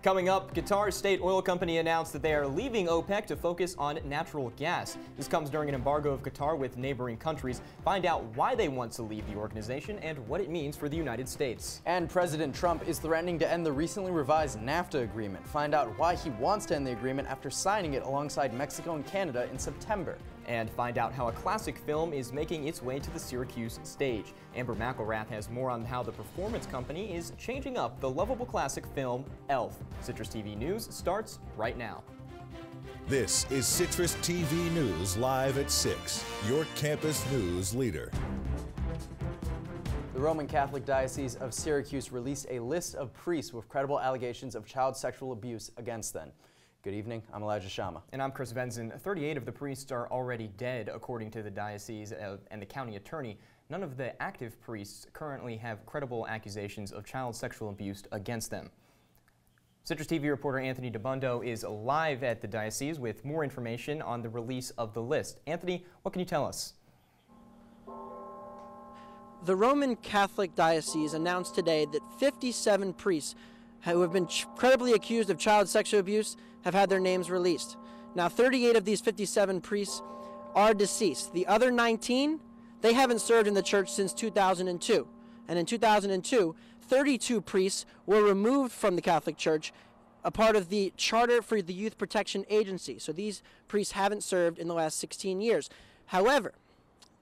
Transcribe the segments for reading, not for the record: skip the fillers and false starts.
Coming up, Qatar's state oil company announced that they are leaving OPEC to focus on natural gas. This comes during an embargo of Qatar with neighboring countries. Find out why they want to leave the organization and what it means for the United States. And President Trump is threatening to end the recently revised NAFTA agreement. Find out why he wants to end the agreement after signing it alongside Mexico and Canada in September. And find out how a classic film is making its way to the Syracuse Stage. Amber McElrath has more on how the performance company is changing up the lovable classic film, Elf. Citrus TV News starts right now. This is Citrus TV News live at 6, your campus news leader. The Roman Catholic Diocese of Syracuse released a list of priests with credible allegations of child sexual abuse against them. Good evening, I'm Elijah Shama. And I'm Chris Venzon. 38 of the priests are already dead, according to the diocese and the county attorney. None of the active priests currently have credible accusations of child sexual abuse against them. CitrusTV reporter Anthony Dabbundo is live at the diocese with more information on the release of the list. Anthony, what can you tell us? The Roman Catholic Diocese announced today that 57 priests who have been credibly accused of child sexual abuse have had their names released. Now, 38 of these 57 priests are deceased. The other 19, they haven't served in the church since 2002. And in 2002, 32 priests were removed from the Catholic Church, a part of the Charter for the Youth Protection Agency. So these priests haven't served in the last 16 years. However,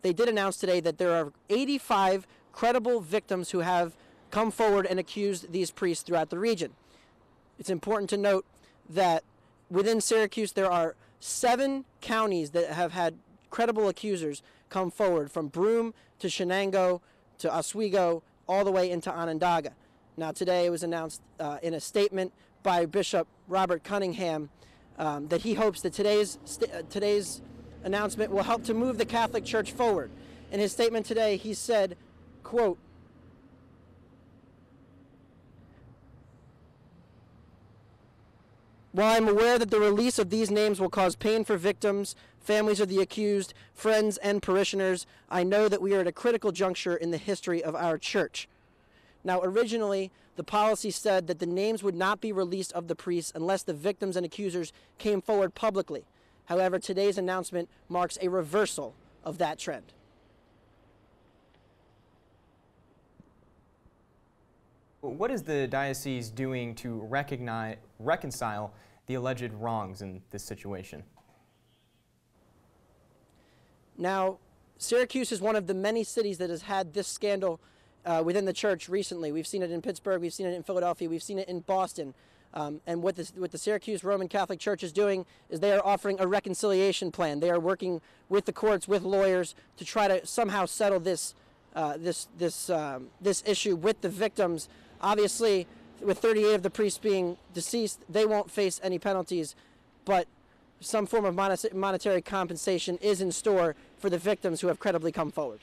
they did announce today that there are 85 credible victims who have come forward and accused these priests throughout the region. It's important to note that within Syracuse, there are 7 counties that have had credible accusers come forward, from Broome to Shenango to Oswego, all the way into Onondaga. Now, today it was announced in a statement by Bishop Robert Cunningham that he hopes that today's announcement will help to move the Catholic Church forward. In his statement today, he said, quote, "While I'm aware that the release of these names will cause pain for victims, families of the accused, friends, and parishioners, I know that we are at a critical juncture in the history of our church." Now, originally, the policy said that the names would not be released of the priests unless the victims and accusers came forward publicly. However, today's announcement marks a reversal of that trend. What is the diocese doing to reconcile the alleged wrongs in this situation? Now, Syracuse is one of the many cities that has had this scandal within the church recently. We've seen it in Pittsburgh, we've seen it in Philadelphia, we've seen it in Boston. And what the Syracuse Roman Catholic Church is doing is they are offering a reconciliation plan. They are working with the courts, with lawyers, to try to somehow settle this issue with the victims. Obviously, with 38 of the priests being deceased, they won't face any penalties, but some form of monetary compensation is in store for the victims who have credibly come forward.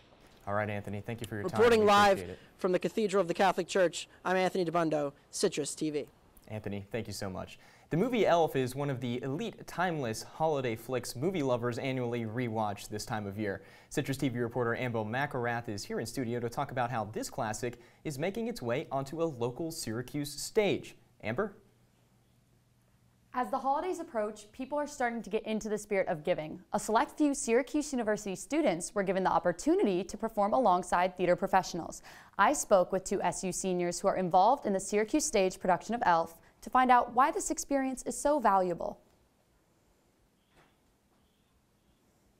All right, Anthony, thank you for your time. Reporting live from the Cathedral of the Catholic Church, I'm Anthony Dabbundo, Citrus TV. Anthony, thank you so much. The movie Elf is one of the elite, timeless holiday flicks movie lovers annually rewatch this time of year. Citrus TV reporter Amber McElrath is here in studio to talk about how this classic is making its way onto a local Syracuse stage. Amber? As the holidays approach, people are starting to get into the spirit of giving. A select few Syracuse University students were given the opportunity to perform alongside theater professionals. I spoke with 2 SU seniors who are involved in the Syracuse Stage production of Elf to find out why this experience is so valuable.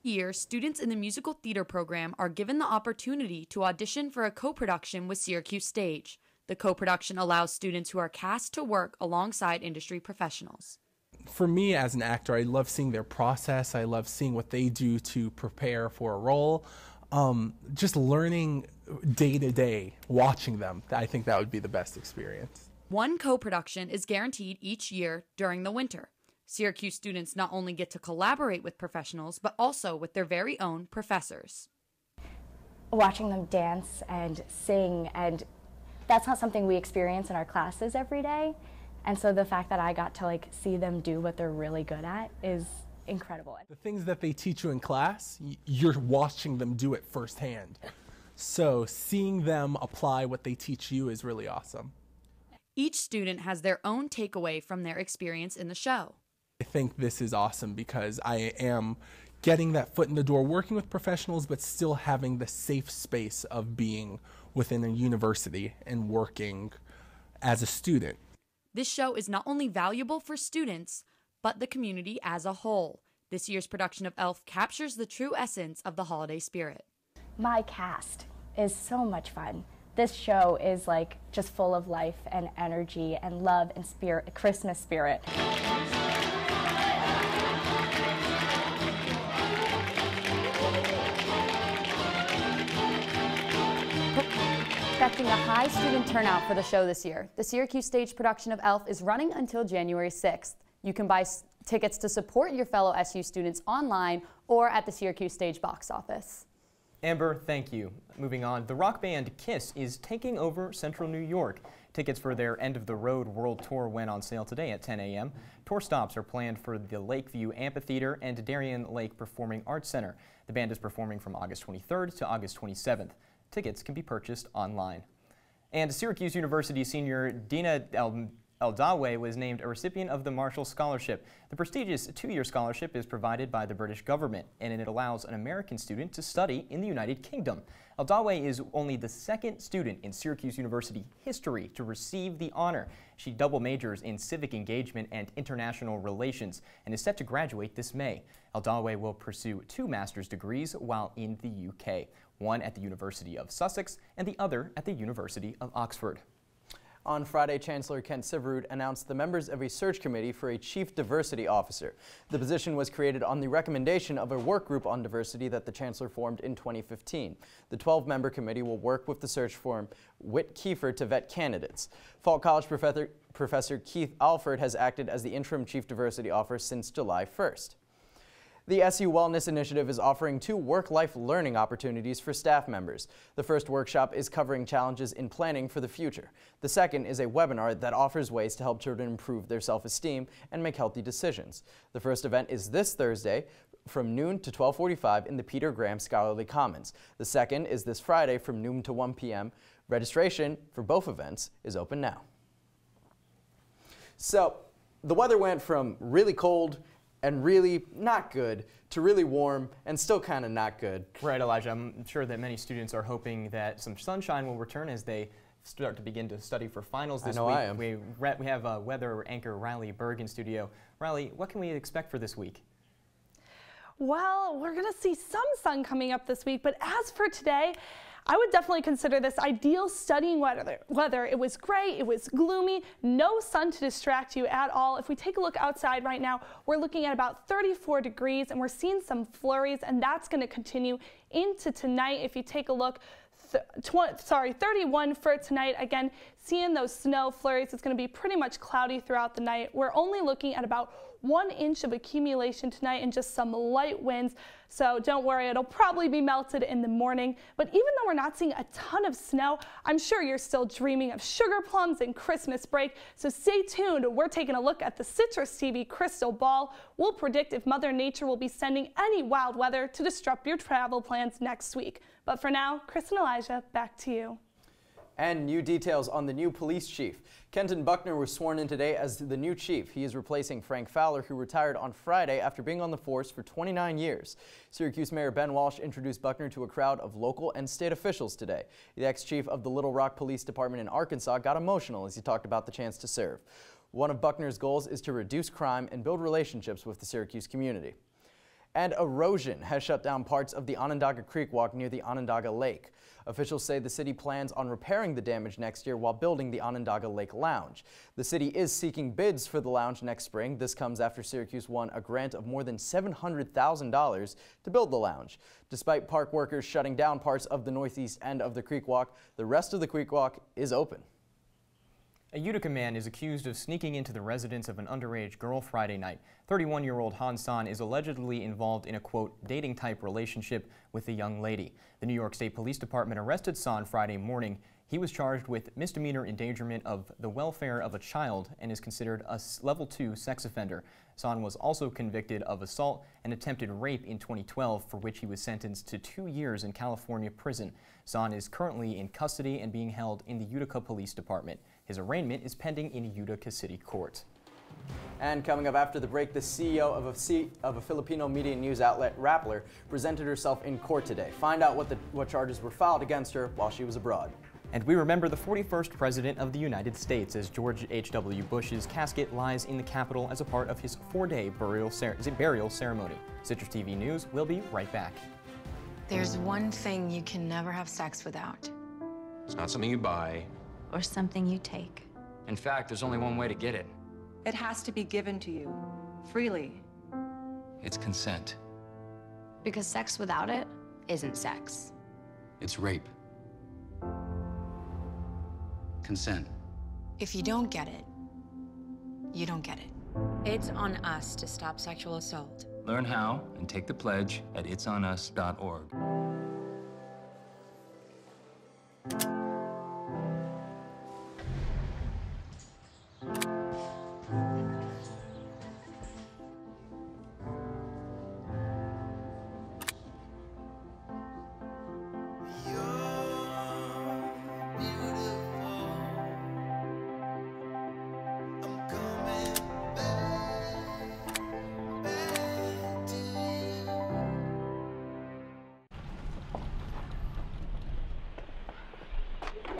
Here, students in the musical theater program are given the opportunity to audition for a co-production with Syracuse Stage. The co-production allows students who are cast to work alongside industry professionals. For me as an actor, I love seeing their process. I love seeing what they do to prepare for a role. Just learning day to day, watching them, I think that would be the best experience. One co-production is guaranteed each year during the winter. Syracuse students not only get to collaborate with professionals, but also with their very own professors. Watching them dance and sing, and that's not something we experience in our classes every day. And so the fact that I got to see them do what they're really good at is incredible. The things that they teach you in class, you're watching them do it firsthand. So seeing them apply what they teach you is really awesome. Each student has their own takeaway from their experience in the show. I think this is awesome because I am getting that foot in the door, working with professionals, but still having the safe space of being within a university and working as a student. This show is not only valuable for students, but the community as a whole. This year's production of Elf captures the true essence of the holiday spirit. My cast is so much fun. This show is like just full of life and energy and love and spirit, Christmas spirit. Expecting a high student turnout for the show this year. The Syracuse Stage production of Elf is running until January 6th. You can buy tickets to support your fellow SU students online or at the Syracuse Stage box office. Amber, thank you. Moving on, the rock band Kiss is taking over Central New York. Tickets for their End of the Road World Tour went on sale today at 10 a.m. Tour stops are planned for the Lakeview Amphitheater and Darien Lake Performing Arts Center. The band is performing from August 23rd to August 27th. Tickets can be purchased online. And Syracuse University senior Dina Eldawe was named a recipient of the Marshall Scholarship. The prestigious two-year scholarship is provided by the British government, and it allows an American student to study in the United Kingdom. Eldawe is only the second student in Syracuse University history to receive the honor. She double majors in civic engagement and international relations and is set to graduate this May. Eldawe will pursue 2 master's degrees while in the UK, one at the University of Sussex and the other at the University of Oxford. On Friday, Chancellor Kent Syverud announced the members of a search committee for a chief diversity officer. The position was created on the recommendation of a work group on diversity that the Chancellor formed in 2015. The 12-member committee will work with the search firm Witt Kiefer to vet candidates. Falk College Professor Keith Alford has acted as the interim chief diversity officer since July 1st. The SU Wellness Initiative is offering 2 work-life learning opportunities for staff members. The first workshop is covering challenges in planning for the future. The second is a webinar that offers ways to help children improve their self-esteem and make healthy decisions. The first event is this Thursday from noon to 12:45 in the Peter Graham Scholarly Commons. The second is this Friday from noon to 1 p.m. Registration for both events is open now. So, the weather went from really cold and really not good to really warm and still kind of not good. Right, Elijah. I'm sure that many students are hoping that some sunshine will return as they start to begin to study for finals this week. I am. We have weather anchor Riley Burg in studio. Riley, what can we expect for this week? Well, we're going to see some sun coming up this week, but as for today, I would definitely consider this ideal studying weather. It was gray, it was gloomy, no sun to distract you at all. If we take a look outside right now, we're looking at about 34 degrees and we're seeing some flurries, and that's going to continue into tonight. If you take a look, 31 for tonight. Again, seeing those snow flurries, it's going to be pretty much cloudy throughout the night. We're only looking at about 1 inch of accumulation tonight and just some light winds. So don't worry, it'll probably be melted in the morning. But even though we're not seeing a ton of snow, I'm sure you're still dreaming of sugar plums and Christmas break. So stay tuned. We're taking a look at the CitrusTV crystal ball. We'll predict if Mother Nature will be sending any wild weather to disrupt your travel plans next week. But for now, Chris and Elijah, back to you. And new details on the new police chief. Kenton Buckner was sworn in today as the new chief. He is replacing Frank Fowler, who retired on Friday after being on the force for 29 years. Syracuse Mayor Ben Walsh introduced Buckner to a crowd of local and state officials today. The ex-chief of the Little Rock Police Department in Arkansas got emotional as he talked about the chance to serve. One of Buckner's goals is to reduce crime and build relationships with the Syracuse community. And erosion has shut down parts of the Onondaga Creek Walk near the Onondaga Lake. Officials say the city plans on repairing the damage next year while building the Onondaga Lake Lounge. The city is seeking bids for the lounge next spring. This comes after Syracuse won a grant of more than $700,000 to build the lounge. Despite park workers shutting down parts of the northeast end of the Creek Walk, the rest of the Creek Walk is open. A Utica man is accused of sneaking into the residence of an underage girl Friday night. 31-year-old Han San is allegedly involved in a, quote, dating-type relationship with the young lady. The New York State Police Department arrested San Friday morning. He was charged with misdemeanor endangerment of the welfare of a child and is considered a level 2 sex offender. San was also convicted of assault and attempted rape in 2012, for which he was sentenced to 2 years in California prison. San is currently in custody and being held in the Utica Police Department. His arraignment is pending in Utica City Court. And coming up after the break, the CEO of a Filipino media news outlet, Rappler, presented herself in court today. Find out what charges were filed against her while she was abroad. And we remember the 41st President of the United States as George H.W. Bush's casket lies in the Capitol as a part of his 4-day burial ceremony. Citrus TV News will be right back. There's one thing you can never have sex without. It's not something you buy. Or something you take. In fact, there's only one way to get it. It has to be given to you, freely. It's consent. Because sex without it isn't sex. It's rape. Consent. If you don't get it, you don't get it. It's on us to stop sexual assault. Learn how and take the pledge at itsonus.org.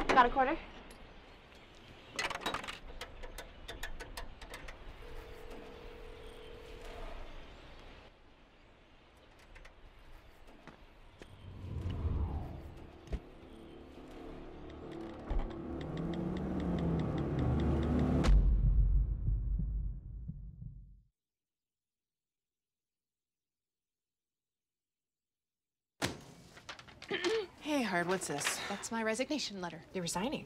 Got a quarter? Hey, Hard, what's this? That's my resignation letter. You're resigning.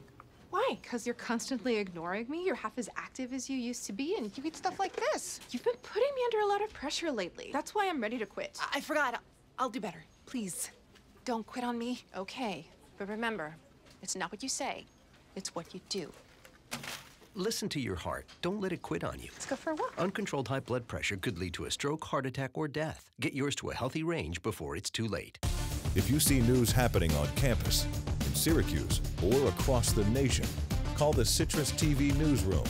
Why? Because you're constantly ignoring me. You're half as active as you used to be, and you eat stuff like this. You've been putting me under a lot of pressure lately. That's why I'm ready to quit. I forgot. I'll do better. Please. Don't quit on me. Okay. But remember, it's not what you say. It's what you do. Listen to your heart. Don't let it quit on you. Let's go for a walk. Uncontrolled high blood pressure could lead to a stroke, heart attack, or death. Get yours to a healthy range before it's too late. If you see news happening on campus, in Syracuse, or across the nation, call the Citrus TV Newsroom,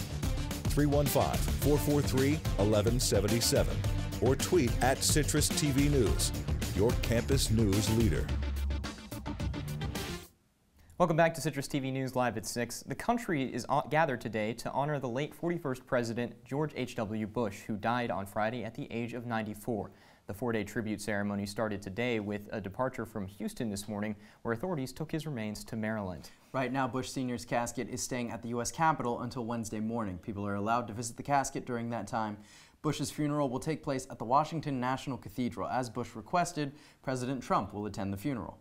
315-443-1177, or tweet at Citrus TV News, your campus news leader. Welcome back to Citrus TV News Live at 6. The country is gathered today to honor the late 41st President George H.W. Bush, who died on Friday at the age of 94. The 4-day tribute ceremony started today with a departure from Houston this morning, where authorities took his remains to Maryland. Right now, Bush Sr.'s casket is staying at the U.S. Capitol until Wednesday morning. People are allowed to visit the casket during that time. Bush's funeral will take place at the Washington National Cathedral. As Bush requested, President Trump will attend the funeral.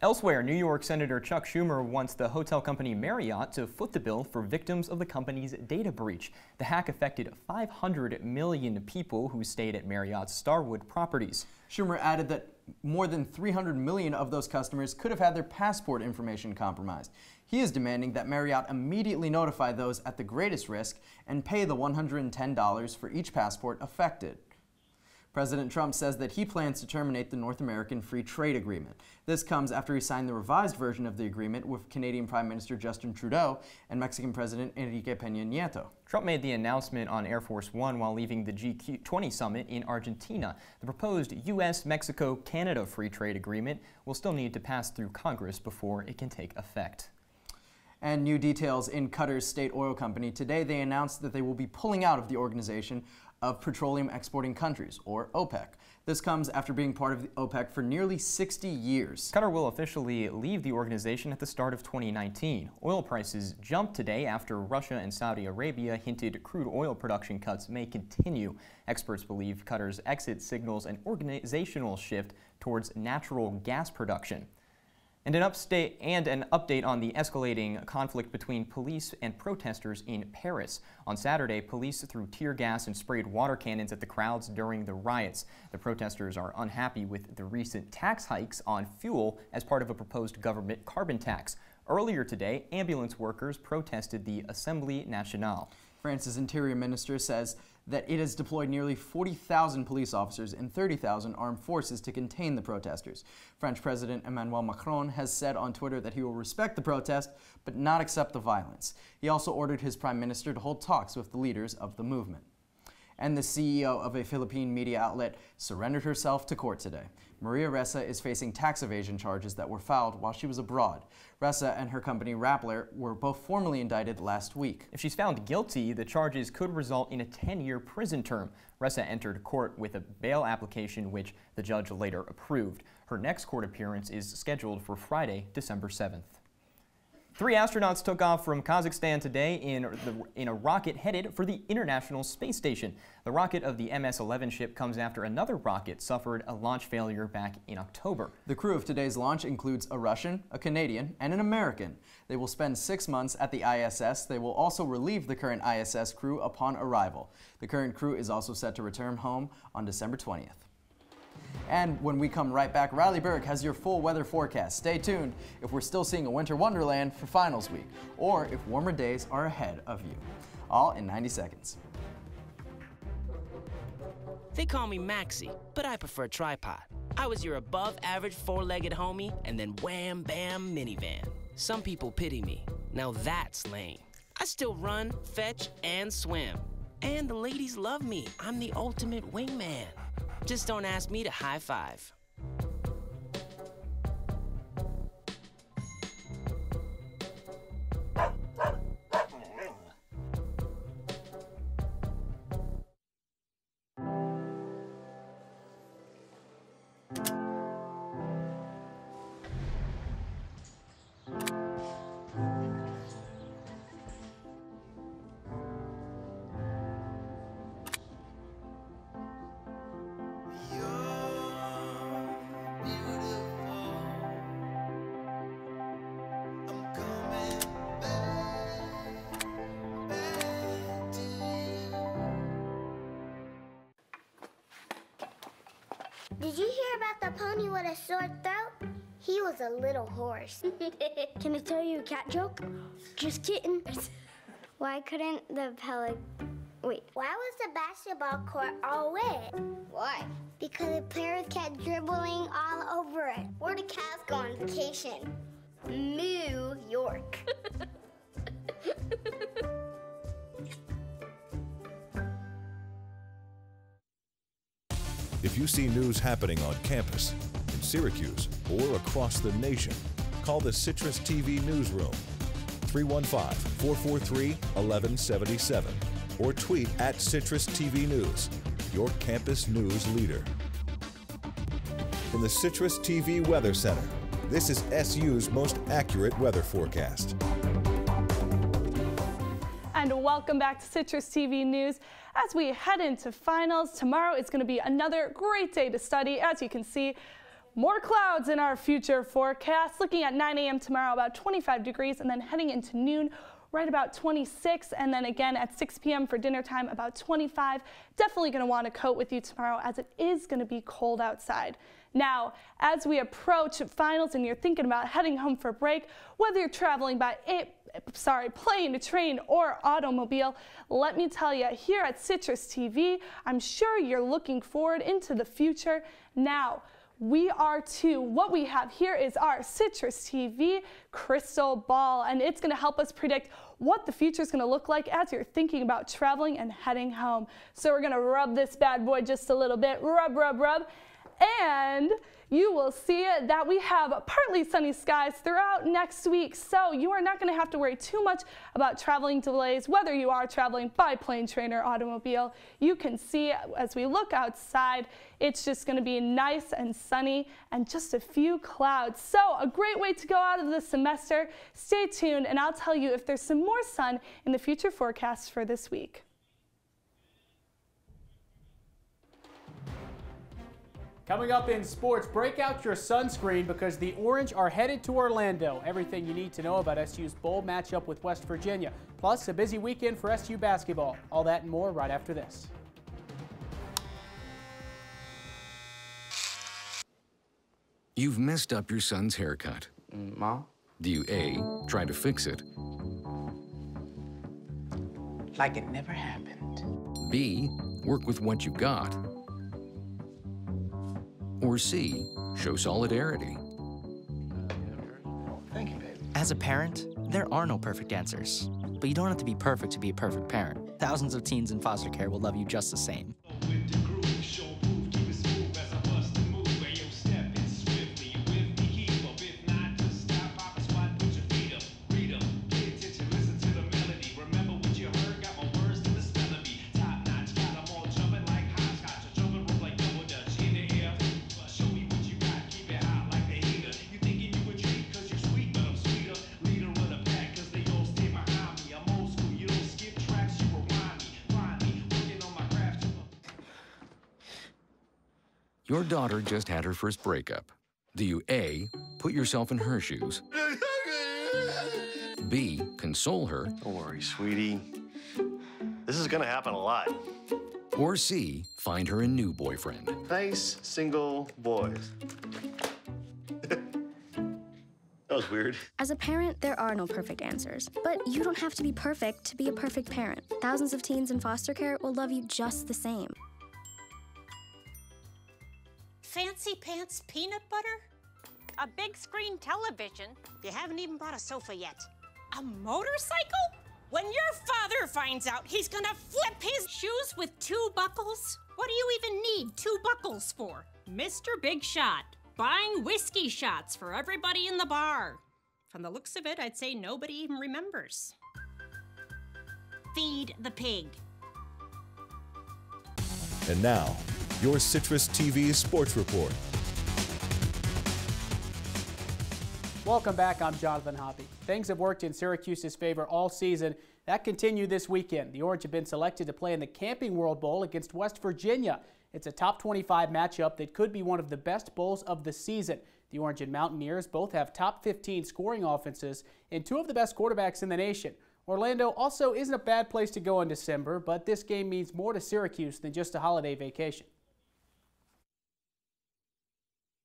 Elsewhere, New York Senator Chuck Schumer wants the hotel company Marriott to foot the bill for victims of the company's data breach. The hack affected 500 million people who stayed at Marriott's Starwood properties. Schumer added that more than 300 million of those customers could have had their passport information compromised. He is demanding that Marriott immediately notify those at the greatest risk and pay the $110 for each passport affected. President Trump says that he plans to terminate the North American Free Trade Agreement. This comes after he signed the revised version of the agreement with Canadian Prime Minister Justin Trudeau and Mexican President Enrique Peña Nieto. Trump made the announcement on Air Force One while leaving the G20 summit in Argentina. The proposed U.S.-Mexico-Canada Free Trade Agreement will still need to pass through Congress before it can take effect. And new details in Qatar's state oil company. Today they announced that they will be pulling out of the Organization of Petroleum Exporting Countries, or OPEC. This comes after being part of the OPEC for nearly 60 years. Qatar will officially leave the organization at the start of 2019. Oil prices jumped today after Russia and Saudi Arabia hinted crude oil production cuts may continue. Experts believe Qatar's exit signals an organizational shift towards natural gas production. And an update on the escalating conflict between police and protesters in Paris. On Saturday, police threw tear gas and sprayed water cannons at the crowds during the riots. The protesters are unhappy with the recent tax hikes on fuel as part of a proposed government carbon tax. Earlier today, ambulance workers protested the Assemblée Nationale. France's interior minister says that it has deployed nearly 40,000 police officers and 30,000 armed forces to contain the protesters. French President Emmanuel Macron has said on Twitter that he will respect the protest but not accept the violence. He also ordered his prime minister to hold talks with the leaders of the movement. And the CEO of a Philippine media outlet surrendered herself to court today. Maria Ressa is facing tax evasion charges that were filed while she was abroad. Ressa and her company Rappler were both formally indicted last week. If she's found guilty, the charges could result in a 10-year prison term. Ressa entered court with a bail application which the judge later approved. Her next court appearance is scheduled for Friday, December 7th. 3 astronauts took off from Kazakhstan today in a rocket headed for the International Space Station. The rocket of the MS-11 ship comes after another rocket suffered a launch failure back in October. The crew of today's launch includes a Russian, a Canadian, and an American. They will spend 6 months at the ISS. They will also relieve the current ISS crew upon arrival. The current crew is also set to return home on December 20th. And when we come right back, Riley Burg has your full weather forecast. Stay tuned if we're still seeing a winter wonderland for finals week, or if warmer days are ahead of you. All in 90 seconds. They call me Maxie, but I prefer tripod. I was your above-average four-legged homie, and then wham, bam, minivan. Some people pity me. Now that's lame. I still run, fetch, and swim. And the ladies love me. I'm the ultimate wingman. Just don't ask me to high five. Did you hear about the pony with a sore throat? He was a little horse. Can I tell you a cat joke? Just kidding. Why couldn't the Why was the basketball court all wet? Why? Because the players kept dribbling all over it. Where did cats go on vacation? New York. If you see news happening on campus, in Syracuse, or across the nation, call the CitrusTV Newsroom, 315-443-1177, or tweet at CitrusTV News, your campus news leader. From the CitrusTV Weather Center, this is SU's most accurate weather forecast. And welcome back to CitrusTV News. As we head into finals, tomorrow is going to be another great day to study. As you can see, more clouds in our future forecast. Looking at 9 a.m. tomorrow, about 25 degrees, and then heading into noon, right about 26, and then again at 6 p.m. for dinner time, about 25. Definitely going to want a coat with you tomorrow as it is going to be cold outside. Now, as we approach finals and you're thinking about heading home for break, whether you're traveling by plane, train, or automobile, let me tell you, here at Citrus TV, I'm sure you're looking forward into the future. Now, we are too. What we have here is our Citrus TV crystal ball, and it's going to help us predict what the future is going to look like as you're thinking about traveling and heading home. So we're going to rub this bad boy just a little bit. Rub, rub, rub. And you will see that we have partly sunny skies throughout next week, so you are not going to have to worry too much about traveling delays, whether you are traveling by plane, train, or automobile. You can see as we look outside, it's just going to be nice and sunny and just a few clouds. So a great way to go out of the semester. Stay tuned and I'll tell you if there's some more sun in the future forecasts for this week. Coming up in sports, break out your sunscreen because the Orange are headed to Orlando. Everything you need to know about SU's bowl matchup with West Virginia. Plus, a busy weekend for SU basketball. All that and more right after this. You've messed up your son's haircut. Mom? Do you A, try to fix it, like it never happened. B, work with what you got. Or C, show solidarity. Thank you, baby. As a parent, there are no perfect answers. But you don't have to be perfect to be a perfect parent. Thousands of teens in foster care will love you just the same. Your daughter just had her first breakup. Do you A, put yourself in her shoes? B, console her? Don't worry, sweetie. This is gonna happen a lot. Or C, find her a new boyfriend? Nice, single boys. That was weird. As a parent, there are no perfect answers. But you don't have to be perfect to be a perfect parent. Thousands of teens in foster care will love you just the same. Fancy pants peanut butter? A big screen television? You haven't even bought a sofa yet. A motorcycle? When your father finds out, he's gonna flip his shoes with 2 buckles? What do you even need 2 buckles for? Mr. Big Shot, buying whiskey shots for everybody in the bar. From the looks of it, I'd say nobody even remembers. Feed the pig. And now, your CitrusTV Sports Report. Welcome back. I'm Johnathan Hoppe. Things have worked in Syracuse's favor all season. That continued this weekend. The Orange have been selected to play in the Camping World Bowl against West Virginia. It's a top 25 matchup that could be one of the best bowls of the season. The Orange and Mountaineers both have top 15 scoring offenses and 2 of the best quarterbacks in the nation. Orlando also isn't a bad place to go in December, but this game means more to Syracuse than just a holiday vacation.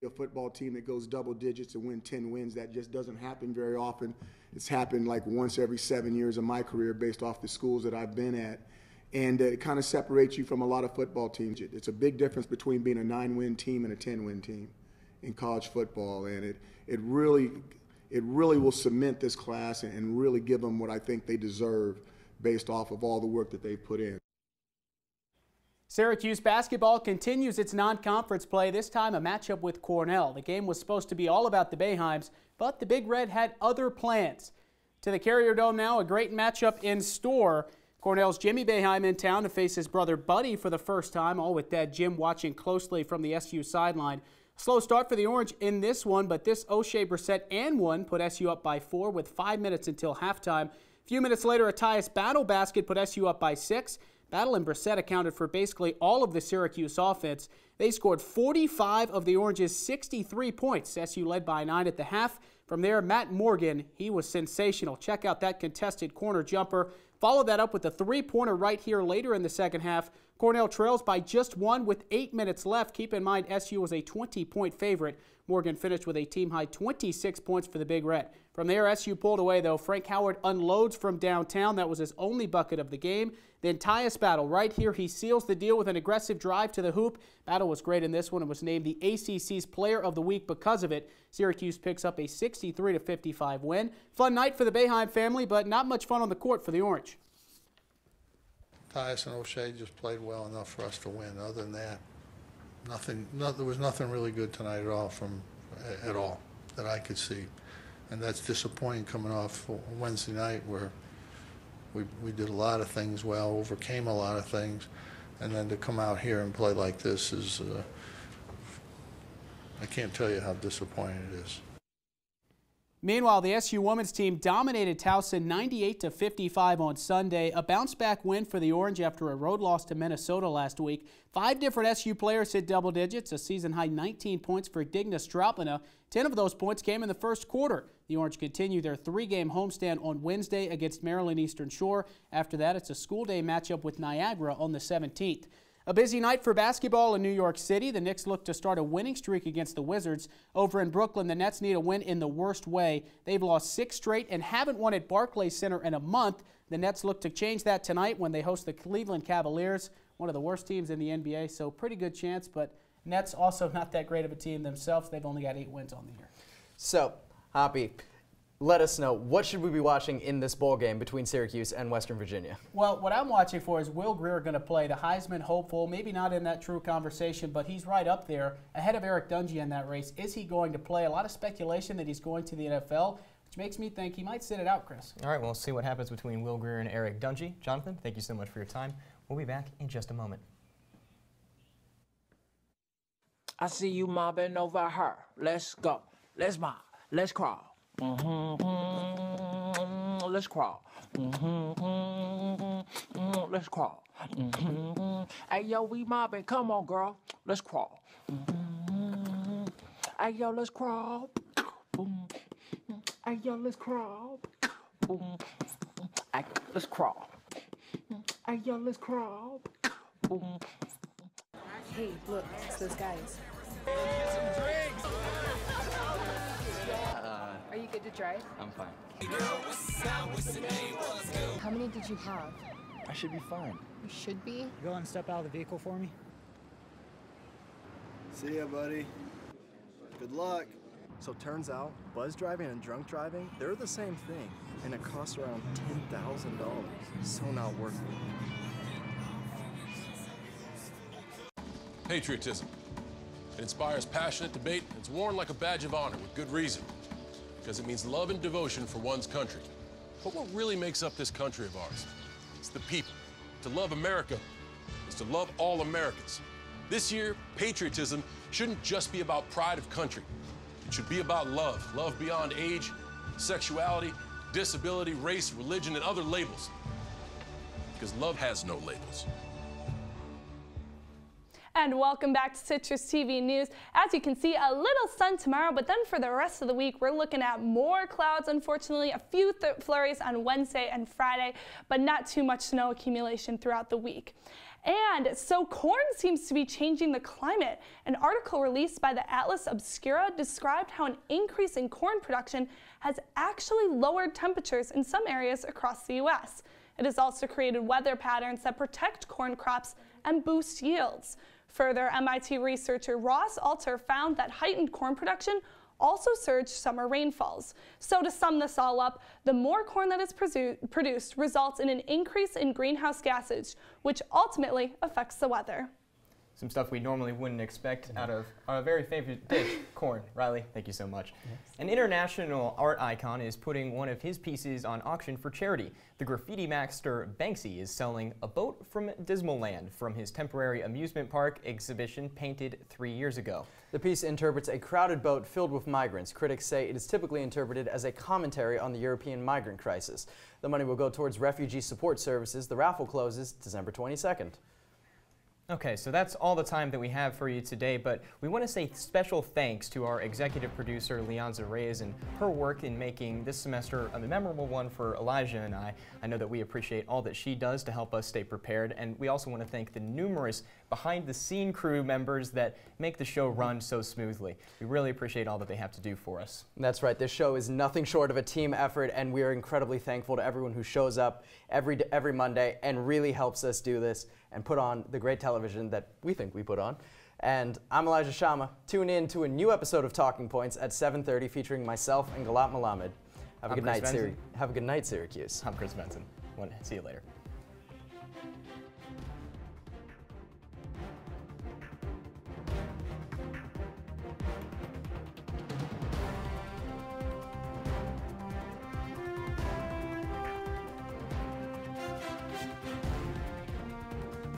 A football team that goes double digits and win 10 wins, that just doesn't happen very often. It's happened like once every 7 years of my career based off the schools that I've been at. And it kind of separates you from a lot of football teams. It's a big difference between being a 9-win team and a 10-win team in college football. And it really will cement this class and really give them what I think they deserve based off of all the work that they've put in. Syracuse basketball continues its non-conference play, this time a matchup with Cornell. The game was supposed to be all about the Boeheims, but the Big Red had other plans. To the Carrier Dome now, a great matchup in store. Cornell's Jimmy Boeheim in town to face his brother Buddy for the first time, all with Dad Jim watching closely from the SU sideline. Slow start for the Orange in this one, but this O'Shea, Brissett, and one put SU up by 4 with 5 minutes until halftime. A few minutes later, a Tyus Battle basket put SU up by 6. Battle and Brissett accounted for basically all of the Syracuse offense. They scored 45 of the Orange's 63 points. SU led by 9 at the half. From there, Matt Morgan, he was sensational. Check out that contested corner jumper. Followed that up with a 3-pointer right here later in the second half. Cornell trails by just 1 with 8 minutes left. Keep in mind, SU was a 20-point favorite. Morgan finished with a team-high 26 points for the Big Red. From there, SU pulled away, though. Frank Howard unloads from downtown. That was his only bucket of the game. Then Tyus Battle, right here, he seals the deal with an aggressive drive to the hoop. Battle was great in this one and was named the ACC's Player of the Week because of it. Syracuse picks up a 63-55 win. Fun night for the Boeheim family, but not much fun on the court for the Orange. Tyus and O'Shea just played well enough for us to win. Other than that, there was nothing really good tonight at all that I could see. And that's disappointing coming off Wednesday night where we did a lot of things well, overcame a lot of things, and then to come out here and play like this is, I can't tell you how disappointing it is. Meanwhile, the SU women's team dominated Towson 98-55 on Sunday. A bounce-back win for the Orange after a road loss to Minnesota last week. 5 different SU players hit double digits, a season-high 19 points for Digna Straupina. 10 of those points came in the first quarter. The Orange continue their 3-game homestand on Wednesday against Maryland Eastern Shore. After that, it's a school day matchup with Niagara on the 17th. A busy night for basketball in New York City. The Knicks look to start a winning streak against the Wizards. Over in Brooklyn, the Nets need a win in the worst way. They've lost 6 straight and haven't won at Barclays Center in a month. The Nets look to change that tonight when they host the Cleveland Cavaliers, one of the worst teams in the NBA, so pretty good chance, but Nets also not that great of a team themselves. They've only got 8 wins on the year. So, Hoppe, let us know, what should we be watching in this bowl game between Syracuse and Western Virginia? Well, what I'm watching for is Will Greer going to play, the Heisman hopeful, maybe not in that true conversation, but he's right up there ahead of Eric Dungey in that race. Is he going to play? A lot of speculation that he's going to the NFL, which makes me think he might sit it out, Chris. All right, we'll see what happens between Will Greer and Eric Dungey. Johnathan, thank you so much for your time. We'll be back in just a moment. I see you mobbing over her. Let's go. Let's mob. Let's crawl. Let's crawl. Let's crawl. Hey, yo, we mobbing. Come on, girl. Let's crawl. Hey, yo, let's crawl. Hey, yo, let's crawl. Hey, let's crawl. Hey, yo, let's crawl. Hey, look, it's those guys. Are you good to drive? I'm fine. How many did you have? I should be fine. You should be? You go and step out of the vehicle for me? See ya, buddy. Good luck. So turns out, buzz driving and drunk driving, they're the same thing, and it costs around $10,000. So not worth it. Patriotism. It inspires passionate debate, and it's worn like a badge of honor with good reason, because it means love and devotion for one's country. But what really makes up this country of ours? It's the people. To love America is to love all Americans. This year, patriotism shouldn't just be about pride of country. It should be about love. Love beyond age, sexuality, disability, race, religion, and other labels. Because love has no labels. And welcome back to Citrus TV News. As you can see, a little sun tomorrow, but then for the rest of the week, we're looking at more clouds, unfortunately. A few flurries on Wednesday and Friday, but not too much snow accumulation throughout the week. And so corn seems to be changing the climate. An article released by the Atlas Obscura described how an increase in corn production has actually lowered temperatures in some areas across the U.S. It has also created weather patterns that protect corn crops and boost yields. Further, MIT researcher Ross Alter found that heightened corn production also surged summer rainfalls. So to sum this all up, the more corn that is produced results in an increase in greenhouse gases, which ultimately affects the weather. Some stuff we normally wouldn't expect out of our very favorite dish, corn. Riley, thank you so much. Yes. An international art icon is putting one of his pieces on auction for charity. The graffiti master Banksy is selling a boat from Dismaland from his temporary amusement park exhibition painted 3 years ago. The piece interprets a crowded boat filled with migrants. Critics say it is typically interpreted as a commentary on the European migrant crisis. The money will go towards refugee support services. The raffle closes December 22nd. Okay, so that's all the time that we have for you today, but we want to say special thanks to our executive producer, Leonza Reyes, and her work in making this semester a memorable one for Elijah and I. I know that we appreciate all that she does to help us stay prepared, and we also want to thank the numerous behind-the-scene crew members that make the show run so smoothly. We really appreciate all that they have to do for us. That's right. This show is nothing short of a team effort, and we are incredibly thankful to everyone who shows up every Monday and really helps us do this and put on the great television that we think we put on. And I'm Elijah Shama. Tune in to a new episode of Talking Points at 7:30 featuring myself and Galat Malamed. Have a good night, Syracuse. I'm Chris Venzon. See you later.